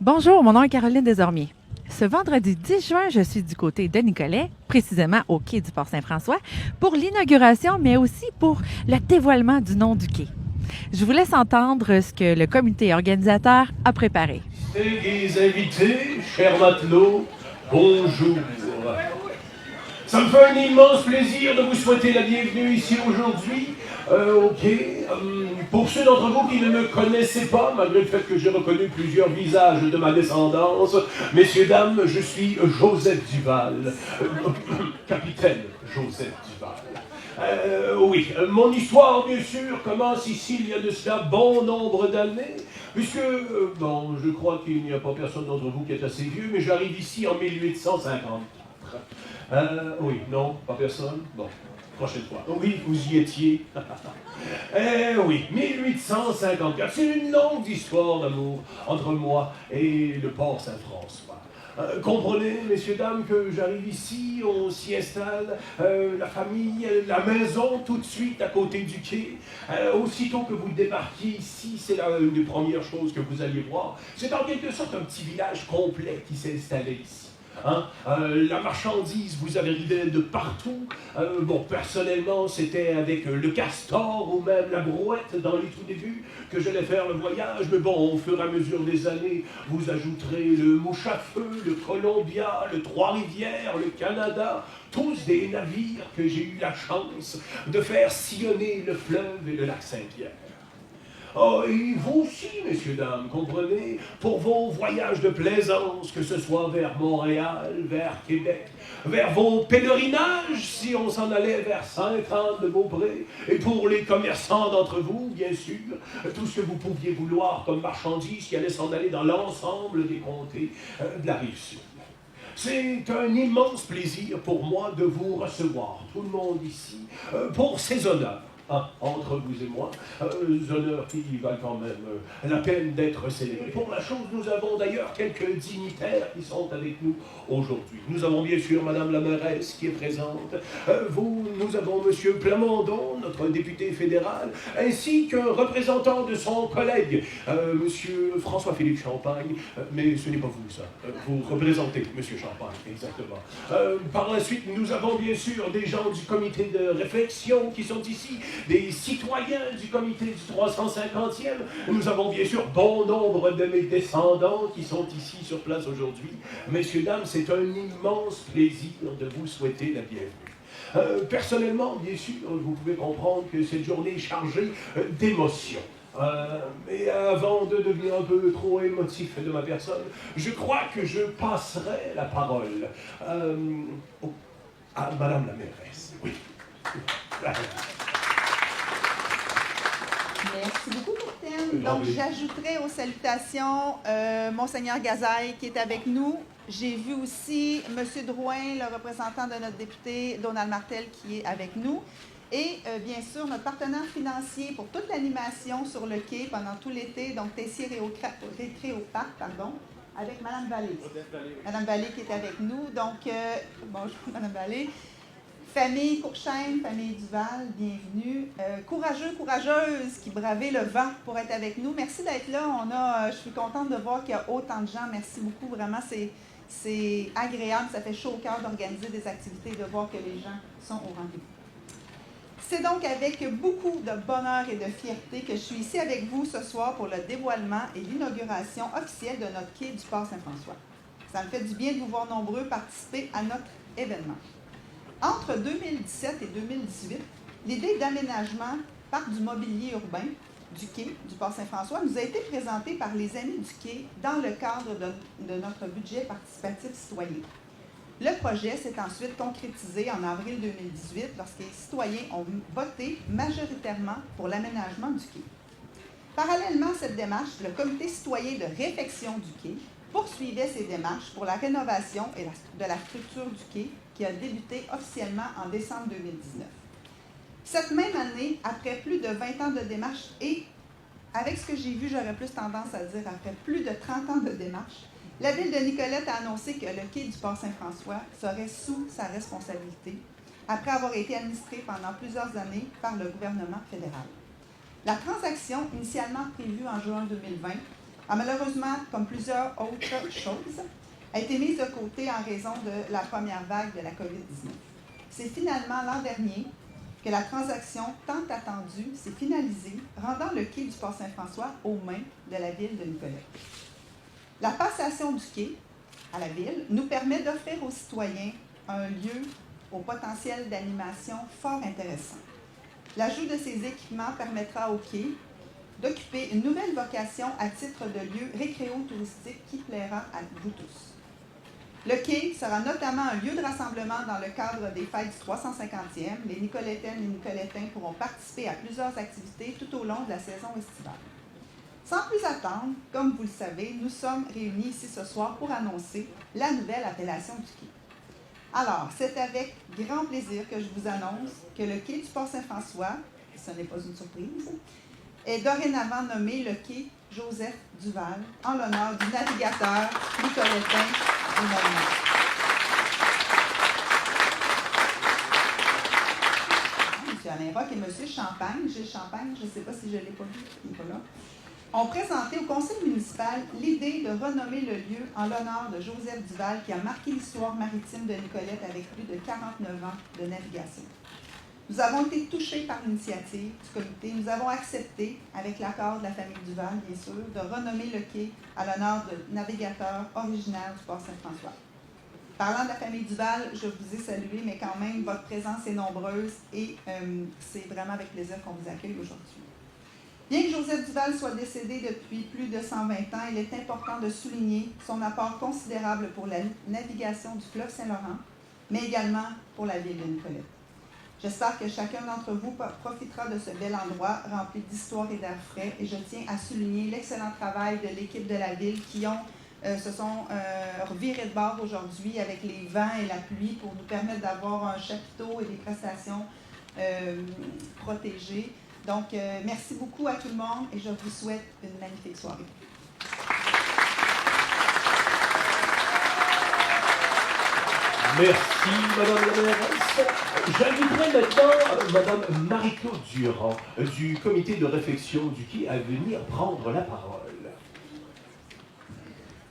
Bonjour, mon nom est Caroline Desormiers. Ce vendredi 10 juin, je suis du côté de Nicolet, précisément au quai du Port-Saint-François, pour l'inauguration, mais aussi pour le dévoilement du nom du quai. Je vous laisse entendre ce que le comité organisateur a préparé. Distingués invités, chers matelots, bonjour. Ça me fait un immense plaisir de vous souhaiter la bienvenue ici aujourd'hui. Pour ceux d'entre vous qui ne me connaissaient pas, malgré le fait que j'ai reconnu plusieurs visages de ma descendance, messieurs, dames, je suis Joseph Duval, capitaine Joseph Duval. Mon histoire, bien sûr, commence ici il y a de cela bon nombre d'années, puisque, je crois qu'il n'y a pas personne d'entre vous qui est assez vieux, mais j'arrive ici en 1854. Oui, non, pas personne? Bon, prochaine fois. Oui, vous y étiez. Oui, 1854. C'est une longue histoire d'amour entre moi et le port Saint-François. Comprenez, messieurs, dames, que j'arrive ici, on s'y installe, la famille, la maison, tout de suite à côté du quai. Aussitôt que vous débarquiez ici, c'est une des premières choses que vous alliez voir. C'est en quelque sorte un petit village complet qui s'est installé ici. La marchandise vous arrivait de partout. Personnellement, c'était avec le castor ou même la brouette dans les tout débuts que j'allais faire le voyage. Mais bon, au fur et à mesure des années, vous ajouterez le Mouche à Feu, le Columbia, le Trois-Rivières, le Canada, tous des navires que j'ai eu la chance de faire sillonner le fleuve et le lac Saint-Pierre. Oh, et vous aussi, messieurs, dames, comprenez, pour vos voyages de plaisance, que ce soit vers Montréal, vers Québec, vers vos pèlerinages, si on s'en allait vers Sainte-Anne-de-Beaupré, et pour les commerçants d'entre vous, bien sûr, tout ce que vous pouviez vouloir comme marchandises qui allait s'en aller dans l'ensemble des comtés de la Rive-Sud. C'est un immense plaisir pour moi de vous recevoir, tout le monde ici, pour ces honneurs. Entre vous et moi, honneurs qui valent quand même la peine d'être célébrés. Pour la chose, nous avons d'ailleurs quelques dignitaires qui sont avec nous aujourd'hui. Nous avons bien sûr Madame la mairesse qui est présente. Nous avons Monsieur Plamondon, notre député fédéral, ainsi qu'un représentant de son collègue, Monsieur François-Philippe Champagne. Mais ce n'est pas vous, ça. Vous représentez Monsieur Champagne, exactement. Par la suite, nous avons bien sûr des gens du comité de réflexion qui sont ici, des citoyens du comité du 350e. Nous avons bien sûr bon nombre de mes descendants qui sont ici sur place aujourd'hui. Messieurs, dames, c'est un immense plaisir de vous souhaiter la bienvenue. Personnellement, bien sûr, vous pouvez comprendre que cette journée est chargée d'émotions. Mais avant de devenir un peu trop émotif de ma personne, je crois que je passerai la parole à Madame la mairesse. Oui. Merci beaucoup, capitaine. Donc, j'ajouterai aux salutations Monseigneur Gazaille qui est avec nous. J'ai vu aussi M. Drouin, le représentant de notre député Donald Martel, qui est avec nous. Et bien sûr, notre partenaire financier pour toute l'animation sur le quai pendant tout l'été, donc Tessier Récréoparc, avec Mme Vallée. Mme Vallée qui est avec nous. Donc, bonjour Mme Vallée. Famille Courchaine, famille Duval, bienvenue. Courageux, courageuse qui bravez le vent pour être avec nous. Merci d'être là. Je suis contente de voir qu'il y a autant de gens. Merci beaucoup. Vraiment, c'est agréable. Ça fait chaud au cœur d'organiser des activités et de voir que les gens sont au rendez-vous. C'est donc avec beaucoup de bonheur et de fierté que je suis ici avec vous ce soir pour le dévoilement et l'inauguration officielle de notre quai du Port Saint-François. Ça me fait du bien de vous voir nombreux participer à notre événement. Entre 2017 et 2018, l'idée d'aménagement parc du mobilier urbain du quai du Port Saint-François nous a été présentée par les Amis du quai dans le cadre de notre budget participatif citoyen. Le projet s'est ensuite concrétisé en avril 2018 lorsque les citoyens ont voté majoritairement pour l'aménagement du quai. Parallèlement à cette démarche, le comité citoyen de réfection du quai poursuivait ses démarches pour la rénovation de la structure du quai qui a débuté officiellement en décembre 2019. Cette même année, après plus de 20 ans de démarches et, avec ce que j'ai vu, j'aurais plus tendance à dire après plus de 30 ans de démarches, la Ville de Nicolette a annoncé que le quai du Port Saint-François serait sous sa responsabilité après avoir été administré pendant plusieurs années par le gouvernement fédéral. La transaction, initialement prévue en juin 2020, a malheureusement, comme plusieurs autres choses, a été mise de côté en raison de la première vague de la COVID-19. C'est finalement l'an dernier que la transaction tant attendue s'est finalisée, rendant le quai du Port Saint-François aux mains de la ville de Nicollet. La passation du quai à la ville nous permet d'offrir aux citoyens un lieu au potentiel d'animation fort intéressant. L'ajout de ces équipements permettra au quai d'occuper une nouvelle vocation à titre de lieu récréo-touristique qui plaira à vous tous. Le quai sera notamment un lieu de rassemblement dans le cadre des fêtes du 350e. Les Nicolettaines et Nicolettains pourront participer à plusieurs activités tout au long de la saison estivale. Sans plus attendre, comme vous le savez, nous sommes réunis ici ce soir pour annoncer la nouvelle appellation du quai. Alors, c'est avec grand plaisir que je vous annonce que le quai du Port Saint-François, ce n'est pas une surprise, est dorénavant nommé le quai Joseph Duval, en l'honneur du navigateur nicolettain et normand. M. Alain Roch et M. Champagne, Gilles Champagne, je ne sais pas si je ne l'ai pas vu, Nicolas, ont présenté au conseil municipal l'idée de renommer le lieu en l'honneur de Joseph Duval, qui a marqué l'histoire maritime de Nicolette avec plus de 49 ans de navigation. Nous avons été touchés par l'initiative du comité. Nous avons accepté, avec l'accord de la famille Duval, bien sûr, de renommer le quai à l'honneur de navigateur originaire du Port Saint-François. Parlant de la famille Duval, je vous ai salué, mais quand même, votre présence est nombreuse et c'est vraiment avec plaisir qu'on vous accueille aujourd'hui. Bien que Joseph Duval soit décédé depuis plus de 120 ans, il est important de souligner son apport considérable pour la navigation du fleuve Saint-Laurent, mais également pour la ville de Nicolette. J'espère que chacun d'entre vous profitera de ce bel endroit rempli d'histoire et d'air frais, et je tiens à souligner l'excellent travail de l'équipe de la ville qui se sont revirés de bord aujourd'hui avec les vents et la pluie pour nous permettre d'avoir un chapiteau et des prestations protégées. Donc, merci beaucoup à tout le monde et je vous souhaite une magnifique soirée. Merci, Madame la mairesse. J'inviterai maintenant Madame Marie-Claude Durand du comité de réflexion du quai à venir prendre la parole.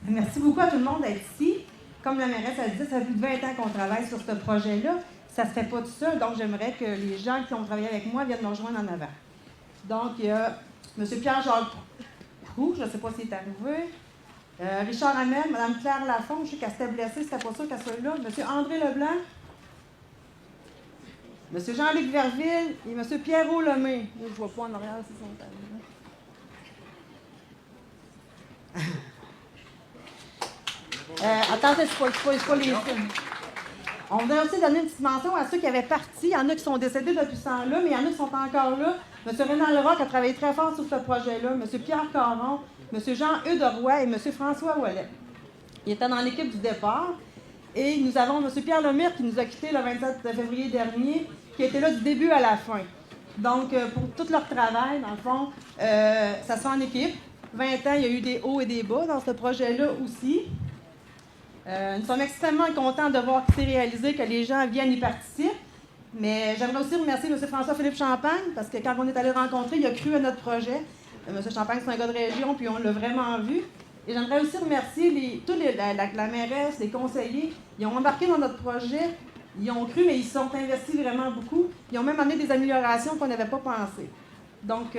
Merci beaucoup à tout le monde d'être ici. Comme la mairesse a dit, ça fait plus de 20 ans qu'on travaille sur ce projet-là. Ça ne se fait pas tout seul, donc j'aimerais que les gens qui ont travaillé avec moi viennent me rejoindre en avant. Donc, il y a M. Pierre-Jacques Proux, je ne sais pas s'il est arrivé. Richard Hamel, Mme Claire Lafont, je sais qu'elle s'était blessée, c'était pas sûr qu'elle soit là. M. André Leblanc, M. Jean-Luc Verville et M. Pierrot Lemay. Je ne vois pas en arrière s'ils sont arrivés. Attendez, c'est pas les On voudrait aussi donner une petite mention à ceux qui avaient parti. Il y en a qui sont décédés depuis ce temps-là, mais il y en a qui sont encore là. M. Rénal Leroc a travaillé très fort sur ce projet-là. M. Pierre Caron, M. Jean-Eudes Roy et M. François Ouellet. Ils étaient dans l'équipe du départ. Et nous avons M. Pierre Lemire qui nous a quittés le 27 février dernier, qui était là du début à la fin. Donc, pour tout leur travail, dans le fond, ça se fait en équipe. 20 ans, il y a eu des hauts et des bas dans ce projet-là aussi. Nous sommes extrêmement contents de voir que c'est réalisé, que les gens viennent y participer. Mais j'aimerais aussi remercier M. François-Philippe Champagne, parce que quand on est allé le rencontrer, il a cru à notre projet. M. Champagne, c'est un gars de région, puis on l'a vraiment vu. Et j'aimerais aussi remercier la mairesse, les conseillers. Ils ont embarqué dans notre projet, ils ont cru, mais ils se sont investis vraiment beaucoup. Ils ont même amené des améliorations qu'on n'avait pas pensées. Donc,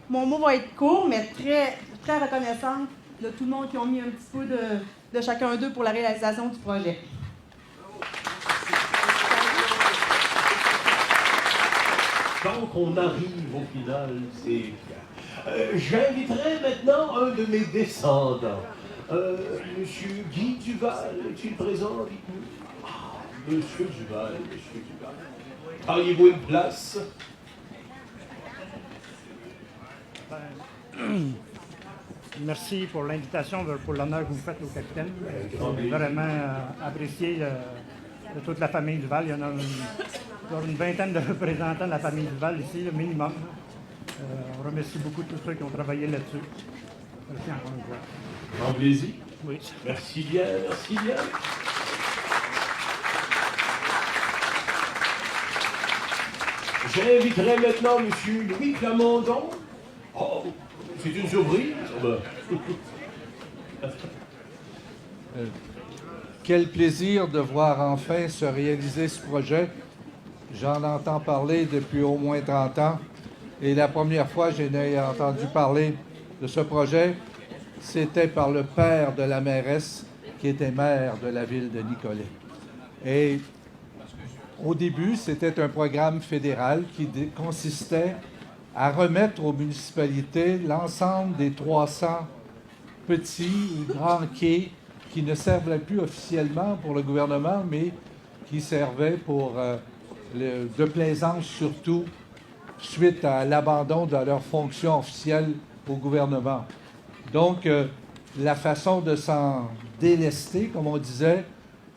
mon mot va être court, mais très, très reconnaissante de tout le monde qui ont mis un petit peu de chacun d'eux pour la réalisation du projet. Tant qu'on arrive au final, c'est bien. J'inviterai maintenant un de mes descendants. Monsieur Guy Duval, est-il présent? Dites-nous. Ah, Monsieur Duval, Monsieur Duval. Auriez-vous une place? Merci pour l'invitation, pour l'honneur que vous faites au capitaine. C'est vraiment apprécié de toute la famille Duval. Il y en a une vingtaine de représentants de la famille Duval ici, le minimum. On remercie beaucoup tous ceux qui ont travaillé là-dessus. Merci encore une fois. Grand plaisir. Oui. Merci bien, merci bien. J'inviterai maintenant M. Louis Plamondon. Oh, C'est une surprise? Quel plaisir de voir enfin se réaliser ce projet. J'en entends parler depuis au moins 30 ans. Et la première fois que j'ai entendu parler de ce projet, c'était par le père de la mairesse, qui était maire de la ville de Nicolet. Et au début, c'était un programme fédéral qui consistait à remettre aux municipalités l'ensemble des 300 petits ou grands quais qui ne servaient plus officiellement pour le gouvernement, mais qui servaient pour de plaisance surtout, suite à l'abandon de leur fonction officielle au gouvernement. Donc, la façon de s'en délester, comme on disait,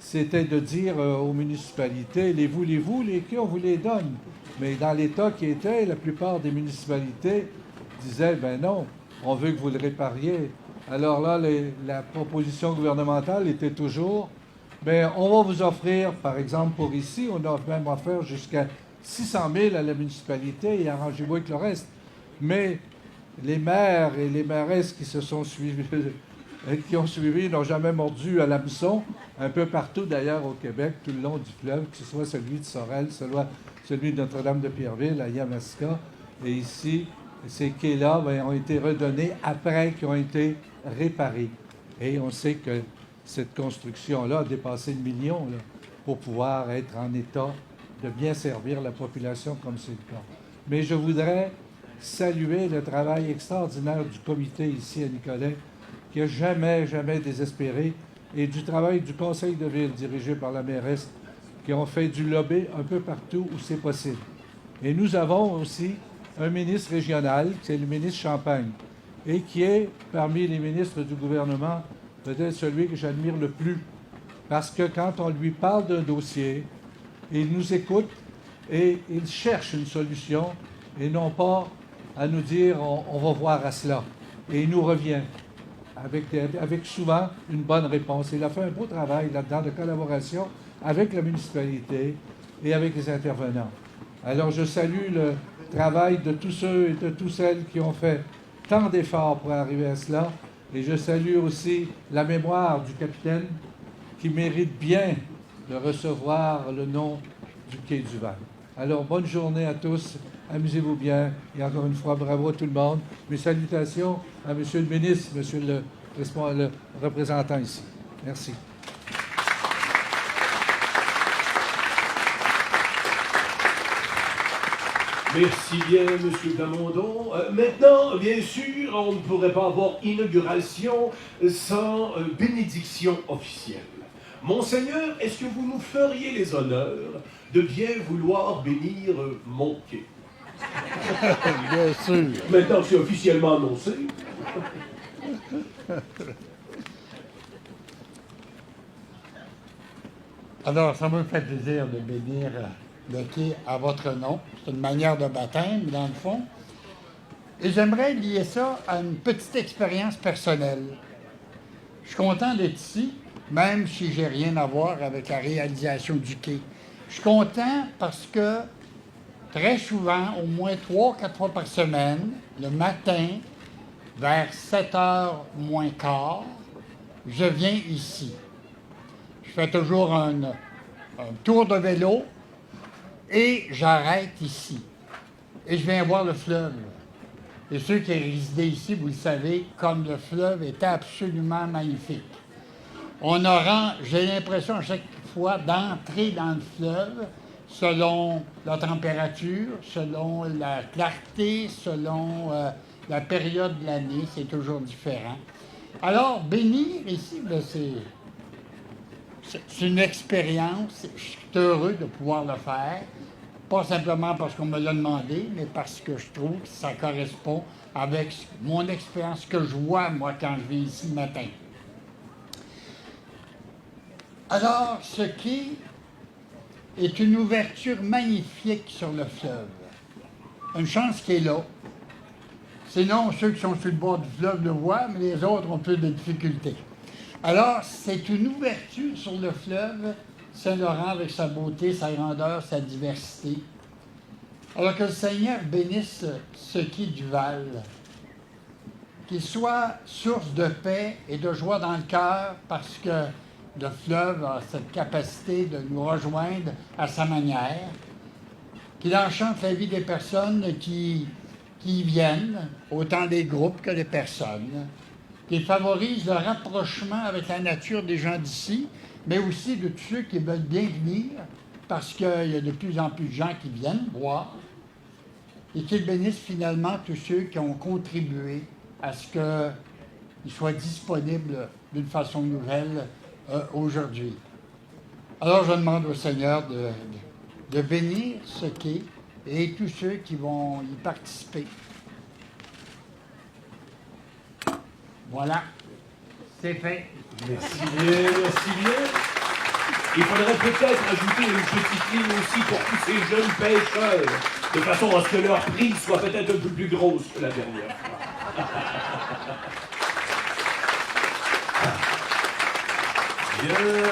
c'était de dire aux municipalités, les voulez-vous, les quais, on vous les donne. Mais dans l'état qui était, la plupart des municipalités disaient, ben non, on veut que vous le répariez. Alors là, la proposition gouvernementale était toujours, bien, on va vous offrir, par exemple, pour ici, on a même offert jusqu'à 600 000 à la municipalité et arrangez-vous avec le reste. Mais les maires et les mairesses qui se sont suivis, qui ont suivi, n'ont jamais mordu à l'hameçon, un peu partout d'ailleurs au Québec, tout le long du fleuve, que ce soit celui de Sorel, soit celui de Notre-Dame-de-Pierreville, à Yamaska, et ici, ces quais-là ont été redonnés après qu'ils ont été réparés. Et on sait que cette construction-là a dépassé le million là, pour pouvoir être en état de bien servir la population comme c'est le cas. Mais je voudrais saluer le travail extraordinaire du comité ici à Nicolet, qui n'a jamais, jamais désespéré, et du travail du conseil de ville dirigé par la mairesse, qui ont fait du lobby un peu partout où c'est possible. Et nous avons aussi un ministre régional, c'est le ministre Champagne, et qui est, parmi les ministres du gouvernement, peut-être celui que j'admire le plus, parce que quand on lui parle d'un dossier, il nous écoute et il cherche une solution, et non pas à nous dire on va voir à cela. Et il nous revient avec souvent une bonne réponse. Il a fait un beau travail là-dedans de collaboration avec la municipalité et avec les intervenants. Alors je salue le travail de tous ceux et de toutes celles qui ont fait tant d'efforts pour arriver à cela, et je salue aussi la mémoire du capitaine qui mérite bien de recevoir le nom du Quai du Val. Alors bonne journée à tous, amusez-vous bien, et encore une fois bravo à tout le monde. Mes salutations à Monsieur le ministre, Monsieur le représentant ici. Merci. Merci bien, M. Plamondon. Maintenant, bien sûr, on ne pourrait pas avoir inauguration sans bénédiction officielle. Monseigneur, est-ce que vous nous feriez les honneurs de bien vouloir bénir mon quai? Bien sûr. Maintenant, c'est officiellement annoncé. Alors, ça me fait plaisir de bénir le quai à votre nom. C'est une manière de baptême, dans le fond. Et j'aimerais lier ça à une petite expérience personnelle. Je suis content d'être ici, même si j'ai rien à voir avec la réalisation du quai. Je suis content parce que très souvent, au moins 3-4 fois par semaine, le matin, vers 7h moins quart, je viens ici. Je fais toujours un tour de vélo et j'arrête ici. Et je viens voir le fleuve. Et ceux qui résidaient ici, vous le savez, comme le fleuve était absolument magnifique. J'ai l'impression à chaque fois d'entrer dans le fleuve selon la température, selon la clarté, selon la période de l'année, c'est toujours différent. Alors, bénir ici, c'est une expérience, je suis heureux de pouvoir le faire, pas simplement parce qu'on me l'a demandé, mais parce que je trouve que ça correspond avec mon expérience que je vois, moi, quand je viens ici le matin. Alors, ce qui est une ouverture magnifique sur le fleuve. Une chance qui est là. Sinon, ceux qui sont sur le bord du fleuve le voient, mais les autres ont plus de difficultés. Alors, c'est une ouverture sur le fleuve Saint-Laurent avec sa beauté, sa grandeur, sa diversité. Alors que le Seigneur bénisse ce quai du Val. qu'il soit source de paix et de joie dans le cœur parce que le fleuve a cette capacité de nous rejoindre à sa manière, qu'il enchante la vie des personnes qui y viennent, autant des groupes que des personnes, qu'il favorise le rapprochement avec la nature des gens d'ici, mais aussi de tous ceux qui veulent bien venir, parce qu'il y a de plus en plus de gens qui viennent voir, et qu'il bénisse finalement tous ceux qui ont contribué à ce qu'il soit disponible d'une façon nouvelle aujourd'hui. Alors je demande au Seigneur de bénir ce quai et tous ceux qui vont y participer. Voilà, c'est fait. Merci bien, merci bien. Il faudrait peut-être ajouter une petite ligne aussi pour tous ces jeunes pêcheurs, de façon à ce que leur prise soit peut-être un peu plus grosse que la dernière fois. Bien, bien.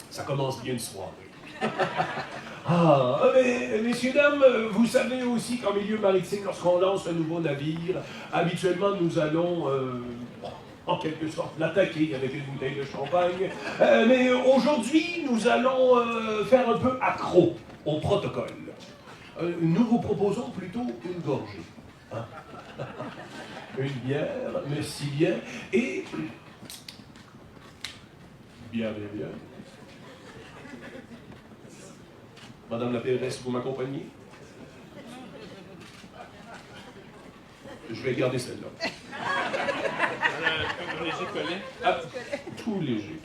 Ça commence bien une soirée. Ah, mais messieurs, dames, vous savez aussi qu'en milieu maritime, lorsqu'on lance un nouveau navire, habituellement nous allons, en quelque sorte, l'attaquer avec une bouteille de champagne. Mais aujourd'hui, nous allons faire un peu accro au protocole. Nous vous proposons plutôt une gorgée. Hein? Une bière, merci bien, et... Bien. Madame la PRS, vous m'accompagnez? Je vais garder celle-là. Un léger collet? Ah, tout léger.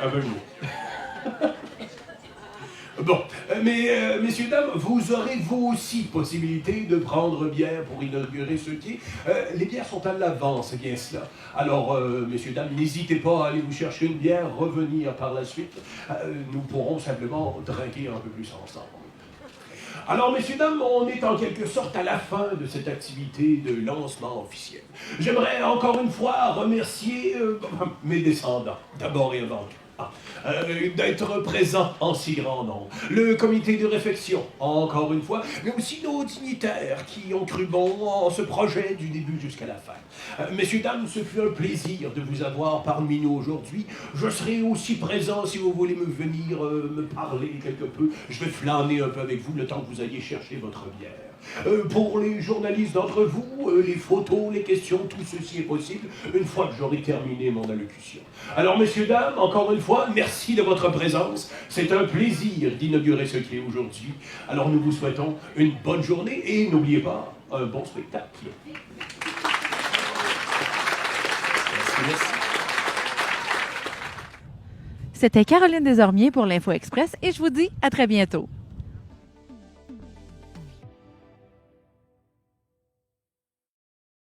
Un peu mieux. Bon, mais messieurs, dames, vous aurez vous aussi possibilité de prendre bière pour inaugurer ce quai. Les bières sont à l'avant, c'est bien cela. Alors, messieurs, dames, n'hésitez pas à aller vous chercher une bière, revenir par la suite. Nous pourrons simplement drinker un peu plus ensemble. Alors, messieurs, dames, on est en quelque sorte à la fin de cette activité de lancement officiel. J'aimerais encore une fois remercier mes descendants, d'abord et avant tout. D'être présents en si grand nombre. Le comité de réflexion, encore une fois, mais aussi nos dignitaires qui ont cru bon en ce projet du début jusqu'à la fin. Messieurs, dames, ce fut un plaisir de vous avoir parmi nous aujourd'hui. Je serai aussi présent si vous voulez venir me parler quelque peu. Je vais flâner un peu avec vous le temps que vous alliez chercher votre bière. Pour les journalistes d'entre vous, les photos, les questions, tout ceci est possible une fois que j'aurai terminé mon allocution. Alors, messieurs, dames, encore une fois, merci de votre présence. C'est un plaisir d'inaugurer ce quai aujourd'hui. Alors, nous vous souhaitons une bonne journée et n'oubliez pas, un bon spectacle. Merci. C'était Caroline Desormiers pour l'Info Express et je vous dis à très bientôt.